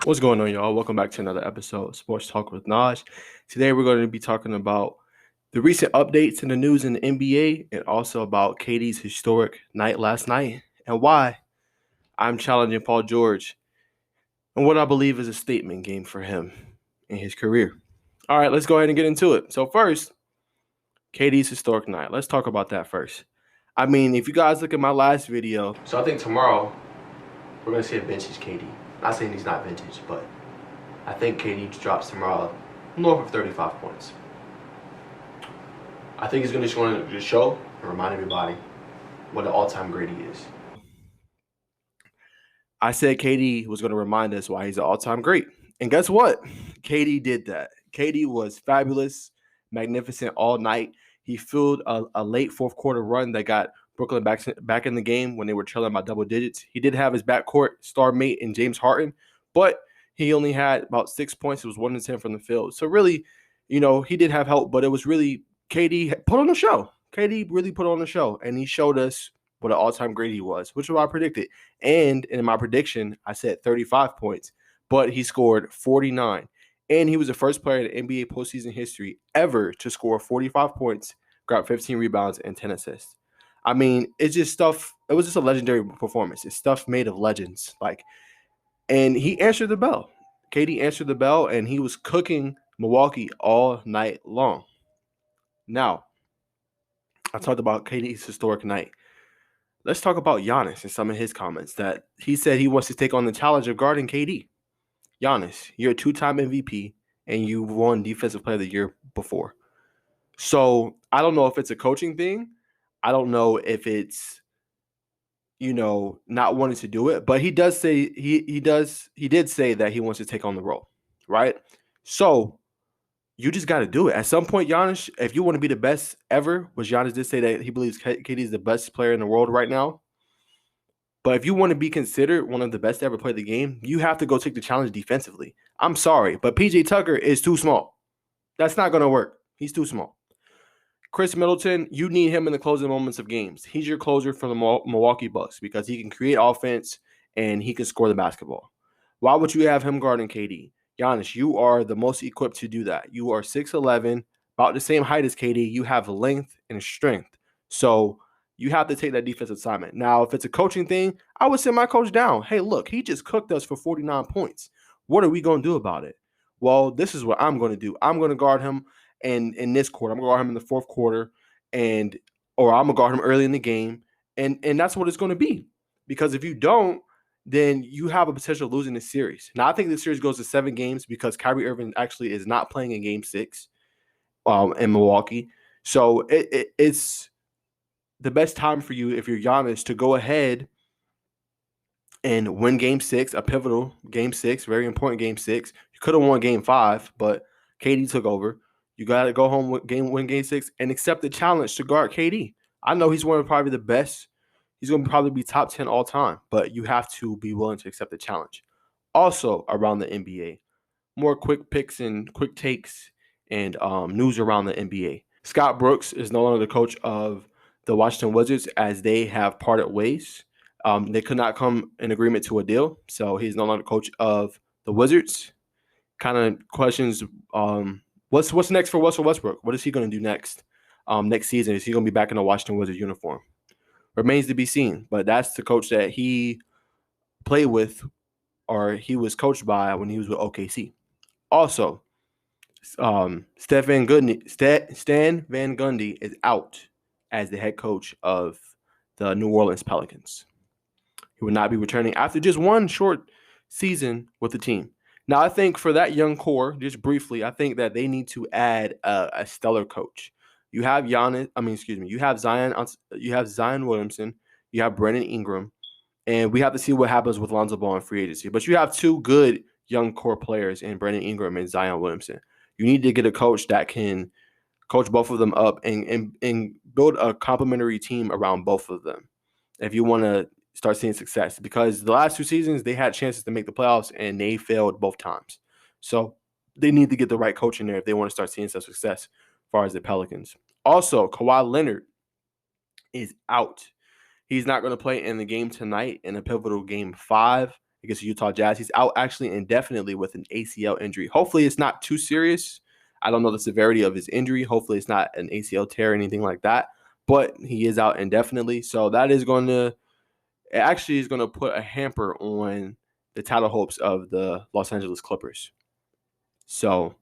What's going on, y'all? Welcome back to another episode of Sports Talk with Naj. Today, we're going to be talking about the recent updates in the news in the NBA and also about KD's historic night last night and why I'm challenging Paul George and what I believe is a statement game for him in his career. All right, let's go ahead and get into it. So first, KD's historic night. Let's talk about that first. I mean, if you guys look at my last video. So I think tomorrow we're going to see a vintage KD. Not saying he's not vintage, but I think KD drops tomorrow north of 35 points. I think he's going to show and remind everybody what an all-time great he is. I said KD was going to remind us why he's an all-time great. And guess what? KD did that. KD was fabulous, magnificent all night. He fueled a late fourth quarter run that got Brooklyn back in the game when they were trailing by double digits. He did have his backcourt star mate in James Harden, but he only had about 6 points. It was 1 of 10 from the field. So really, he did have help, but it was really KD put on the show. KD really put on the show, and he showed us what an all-time great he was, which is what I predicted. And in my prediction, I said 35 points, but he scored 49. And he was the first player in NBA postseason history ever to score 45 points, grab 15 rebounds, and 10 assists. I mean, it's just stuff. It was just a legendary performance. It's stuff made of legends. And he answered the bell. KD answered the bell, and he was cooking Milwaukee all night long. Now, I talked about KD's historic night. Let's talk about Giannis and some of his comments that he said he wants to take on the challenge of guarding KD. Giannis, you're a two-time MVP, and you won Defensive Player of the Year before. So I don't know if it's a coaching thing. I don't know if it's, not wanting to do it. But he does say he did say that he wants to take on the role, right? So you just got to do it. At some point, Giannis, if you want to be the best ever, which Giannis did say that he believes KD is the best player in the world right now. But if you want to be considered one of the best to ever play the game, you have to go take the challenge defensively. I'm sorry, but PJ Tucker is too small. That's not going to work. He's too small. Chris Middleton, you need him in the closing moments of games. He's your closer for the Milwaukee Bucks because he can create offense and he can score the basketball. Why would you have him guarding KD? Giannis, you are the most equipped to do that. You are 6'11", about the same height as KD. You have length and strength. So you have to take that defensive assignment. Now, if it's a coaching thing, I would send my coach down. Hey, look, he just cooked us for 49 points. What are we going to do about it? Well, this is what I'm going to do. I'm going to guard him in this quarter. I'm going to guard him in the fourth quarter, or I'm going to guard him early in the game. And that's what it's going to be. Because if you don't, then you have a potential of losing the series. Now, I think the series goes to 7 games because Kyrie Irving actually is not playing in Game 6 in Milwaukee. So it's the best time for you, if you're Giannis, to go ahead and win Game 6, a pivotal Game 6, very important Game 6. You could have won Game 5, but KD took over. You got to go home win Game 6 and accept the challenge to guard KD. I know he's one of probably the best. He's going to probably be top 10 all time, but you have to be willing to accept the challenge. Also around the NBA, more quick picks and quick takes and news around the NBA. Scott Brooks is no longer the coach of the Washington Wizards as they have parted ways. They could not come in agreement to a deal, so he's no longer coach of the Wizards. Kind of questions, what's next for Russell Westbrook? What is he going to do next season? Is he going to be back in the Washington Wizards uniform? Remains to be seen, but that's the coach that he played with or he was coached by when he was with OKC. Also, Stan Van Gundy is out as the head coach of the New Orleans Pelicans. He will not be returning after just one short season with the team. Now, I think for that young core, just briefly, I think that they need to add a stellar coach. You have You have Zion Williamson. You have Brandon Ingram, and we have to see what happens with Lonzo Ball in free agency. But you have 2 good young core players in Brandon Ingram and Zion Williamson. You need to get a coach that can coach both of them up and build a complementary team around both of them if you want to start seeing success. Because the last 2 seasons, they had chances to make the playoffs, and they failed both times. So they need to get the right coach in there if they want to start seeing some success as far as the Pelicans. Also, Kawhi Leonard is out. He's not going to play in the game tonight in a pivotal Game 5 against the Utah Jazz. He's out actually indefinitely with an ACL injury. Hopefully it's not too serious. I don't know the severity of his injury. Hopefully it's not an ACL tear or anything like that. But he is out indefinitely. So that is going to – it actually is going to put a hamper on the title hopes of the Los Angeles Clippers. So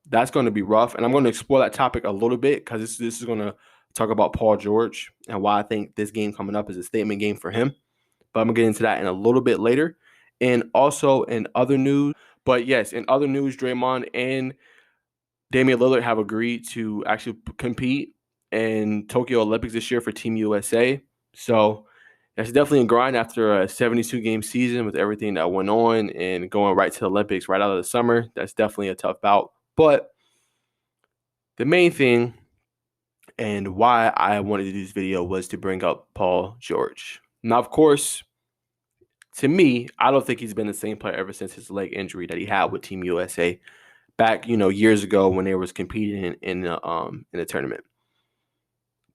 that's going to be rough. And I'm going to explore that topic a little bit because this is going to talk about Paul George and why I think this game coming up is a statement game for him. But I'm going to get into that in a little bit later. And also in other news, Draymond and Damian Lillard have agreed to actually compete in Tokyo Olympics this year for Team USA. So that's definitely a grind after a 72-game season with everything that went on and going right to the Olympics right out of the summer. That's definitely a tough bout. But the main thing and why I wanted to do this video was to bring up Paul George. Now, of course, to me, I don't think he's been the same player ever since his leg injury that he had with Team USA back, years ago when they was competing in the tournament.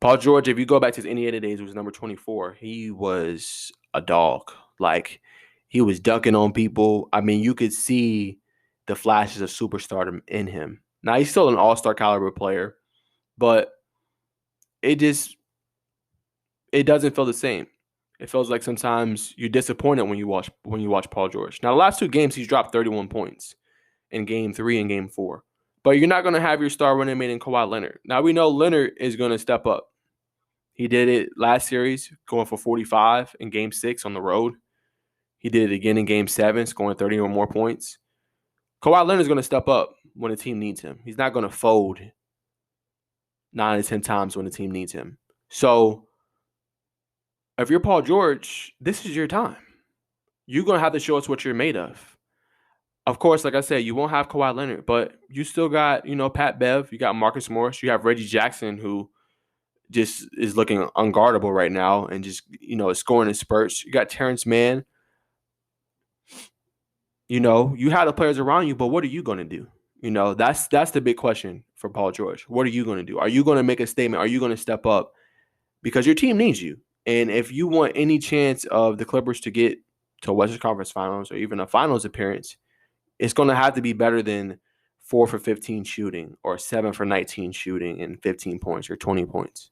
Paul George, if you go back to his Indiana days, was number 24. He was a dog. Like, he was dunking on people. I mean, you could see the flashes of superstardom in him. Now, he's still an all-star caliber player, but it doesn't feel the same. It feels like sometimes you're disappointed when you watch Paul George. Now, the last two games, he's dropped 31 points in Game 3 and Game 4. But you're not going to have your star running mate in Kawhi Leonard. Now, we know Leonard is going to step up. He did it last series, going for 45 in Game 6 on the road. He did it again in Game 7, scoring 30 or more points. Kawhi Leonard is going to step up when the team needs him. He's not going to fold 9 to 10 times when the team needs him. So, if you're Paul George, this is your time. You're going to have to show us what you're made of. Of course, like I said, you won't have Kawhi Leonard, but you still got, Pat Bev. You got Marcus Morris. You have Reggie Jackson, who just is looking unguardable right now and just, is scoring in spurts. You got Terrence Mann. You have the players around you, but what are you going to do? That's the big question for Paul George. What are you going to do? Are you going to make a statement? Are you going to step up? Because your team needs you. And if you want any chance of the Clippers to get to a Western Conference Finals or even a finals appearance, it's going to have to be better than 4 for 15 shooting or 7 for 19 shooting and 15 points or 20 points.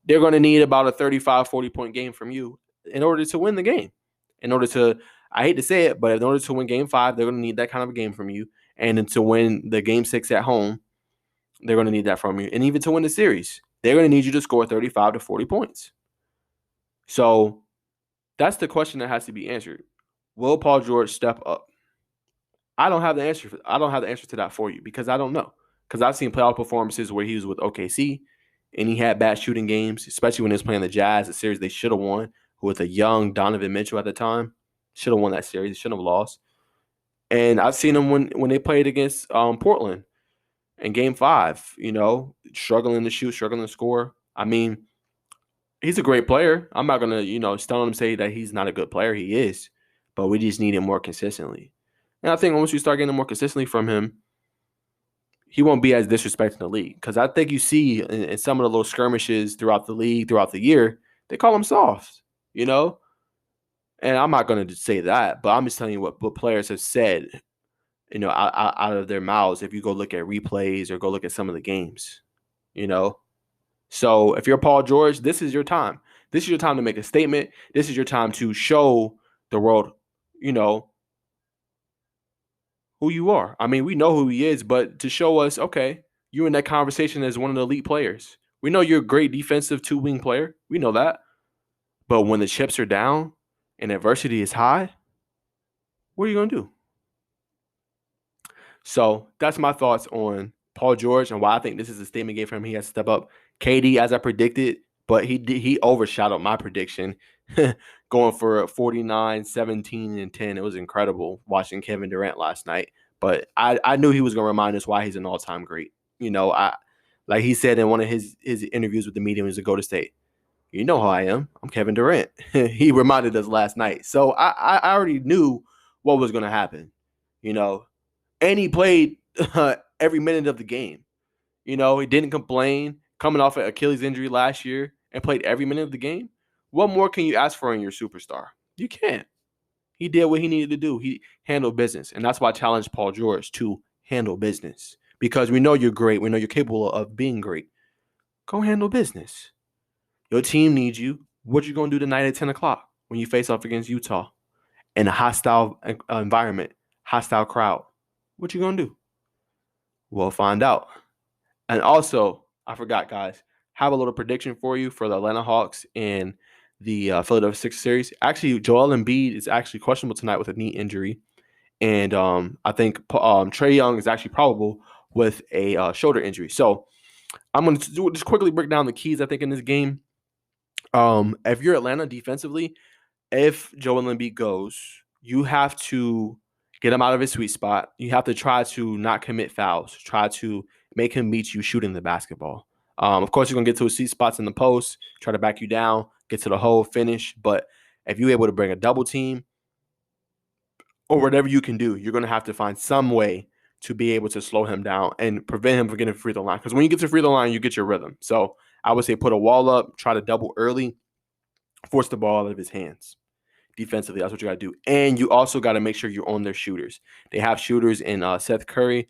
They're going to need about a 35, 40-point game from you in order to win the game. I hate to say it, but in order to win Game 5, they're going to need that kind of a game from you. And then to win the Game 6 at home, they're going to need that from you. And even to win the series, they're going to need you to score 35 to 40 points. So that's the question that has to be answered. Will Paul George step up? I don't have the answer to that for you because I don't know. Because I've seen playoff performances where he was with OKC and he had bad shooting games, especially when he was playing the Jazz, a series they should have won, with a young Donovan Mitchell at the time. Should have won that series. They shouldn't have lost. And I've seen him when they played against Portland in Game 5, struggling to shoot, struggling to score. I mean, he's a great player. I'm not going to, stun him and say that he's not a good player. He is. But we just need him more consistently. And I think once we start getting more consistently from him, he won't be as disrespecting the league. Because I think you see in some of the little skirmishes throughout the league, throughout the year, they call him soft, And I'm not going to say that, but I'm just telling you what players have said, out of their mouths if you go look at replays or go look at some of the games, So if you're Paul George, this is your time. This is your time to make a statement. This is your time to show the world, who you are. I mean, we know who he is, but to show us, okay, you're in that conversation as one of the elite players. We know you're a great defensive two-wing player. We know that. But when the chips are down and adversity is high, what are you going to do? So that's my thoughts on Paul George and why I think this is a statement game for him. He has to step up. KD, as I predicted, but he overshadowed my prediction, going for 49, 17, and 10. It was incredible watching Kevin Durant last night. But I knew he was going to remind us why he's an all-time great. Like he said in one of his interviews with the media when he was at Golden State, you know how I am. I'm Kevin Durant. He reminded us last night. So I already knew what was going to happen, And he played every minute of the game. He didn't complain, coming off an Achilles injury last year and played every minute of the game. What more can you ask for in your superstar? You can't. He did what he needed to do. He handled business. And that's why I challenged Paul George to handle business. Because we know you're great. We know you're capable of being great. Go handle business. Your team needs you. What you going to do tonight at 10 o'clock when you face off against Utah in a hostile environment, hostile crowd? What you going to do? We'll find out. And also, I forgot, guys, have a little prediction for you for the Atlanta Hawks in the Philadelphia Sixers series. Actually, Joel Embiid is actually questionable tonight with a knee injury. And I think Trae Young is actually probable with a shoulder injury. So I'm going to just quickly break down the keys, I think, in this game. If you're Atlanta defensively, if Joel Embiid goes, you have to get him out of his sweet spot. You have to try to not commit fouls. Try to make him meet you shooting the basketball. Of course, you're going to get to his sweet spots in the post, try to back you down, get to the hole, finish. But if you're able to bring a double team or whatever you can do, you're going to have to find some way to be able to slow him down and prevent him from getting free throw line. Because when you get to free throw line, you get your rhythm. So I would say put a wall up, try to double early, force the ball out of his hands. Defensively, that's what you got to do. And you also got to make sure you own their shooters. They have shooters in Seth Curry.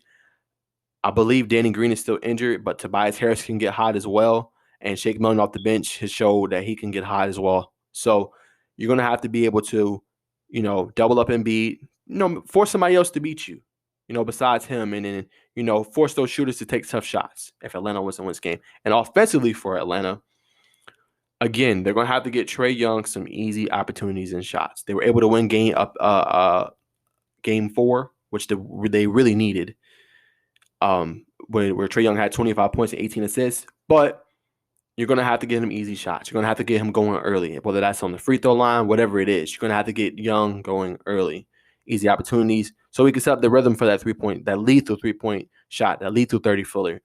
I believe Danny Green is still injured, but Tobias Harris can get hot as well. And Shake Milton off the bench has showed that he can get hot as well. So you're going to have to be able to, double up Embiid, force somebody else to beat you, besides him. And then, force those shooters to take tough shots if Atlanta wants to win this game. And offensively for Atlanta, again, they're going to have to get Trae Young some easy opportunities and shots. They were able to win game 4, which they really needed, where Trae Young had 25 points and 18 assists. But you're going to have to get him easy shots. You're going to have to get him going early, whether that's on the free throw line, whatever it is. You're going to have to get Young going early, easy opportunities, so he can set up the rhythm for that that lethal 3-point shot, that lethal 30-footer. You're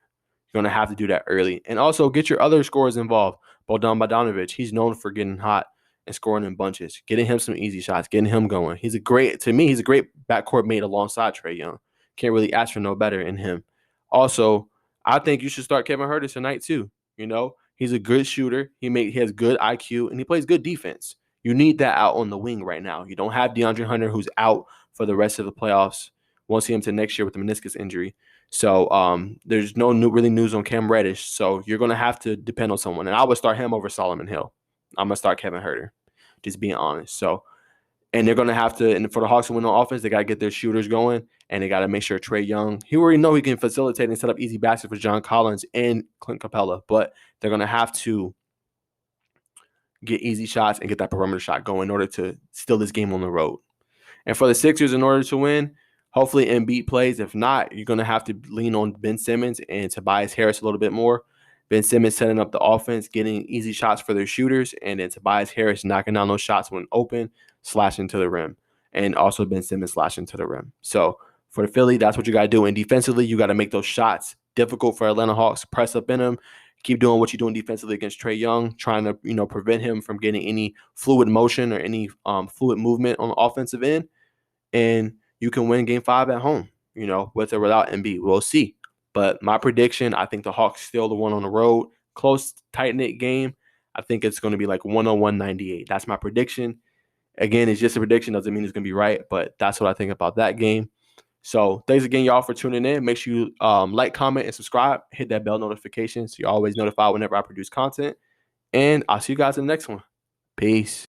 going to have to do that early. And also get your other scorers involved. Bogdan Bogdanovic, he's known for getting hot and scoring in bunches, getting him some easy shots, getting him going. He's a great backcourt mate alongside Trae Young. Can't really ask for no better in him. Also, I think you should start Kevin Huerter tonight too. He's a good shooter. He has good IQ, and he plays good defense. You need that out on the wing right now. You don't have DeAndre Hunter, who's out for the rest of the playoffs. Won't see him till next year with the meniscus injury. So there's no really news on Cam Reddish. So you're going to have to depend on someone. And I would start him over Solomon Hill. I'm going to start Kevin Huerter, just being honest. And they're going to have to, and for the Hawks to win on offense, they got to get their shooters going, and they got to make sure Trae Young, he already know he can facilitate and set up easy baskets for John Collins and Clint Capella, but they're going to have to get easy shots and get that perimeter shot going in order to steal this game on the road. And for the Sixers, in order to win, hopefully Embiid plays. If not, you're going to have to lean on Ben Simmons and Tobias Harris a little bit more. Ben Simmons setting up the offense, getting easy shots for their shooters, and then Tobias Harris knocking down those shots when open, slashing to the rim, and also Ben Simmons slashing to the rim. So for the Philly, that's what you got to do. And defensively, you got to make those shots difficult for Atlanta Hawks, press up in them, keep doing what you're doing defensively against Trae Young, trying to prevent him from getting any fluid motion or any fluid movement on the offensive end, and you can win Game 5 at home, with or without Embiid. We'll see. But my prediction, I think the Hawks still the one on the road. Close, tight-knit game. I think it's going to be like 101-98. That's my prediction. Again, it's just a prediction. Doesn't mean it's going to be right, but that's what I think about that game. So thanks again, y'all, for tuning in. Make sure you like, comment, and subscribe. Hit that bell notification so you're always notified whenever I produce content. And I'll see you guys in the next one. Peace.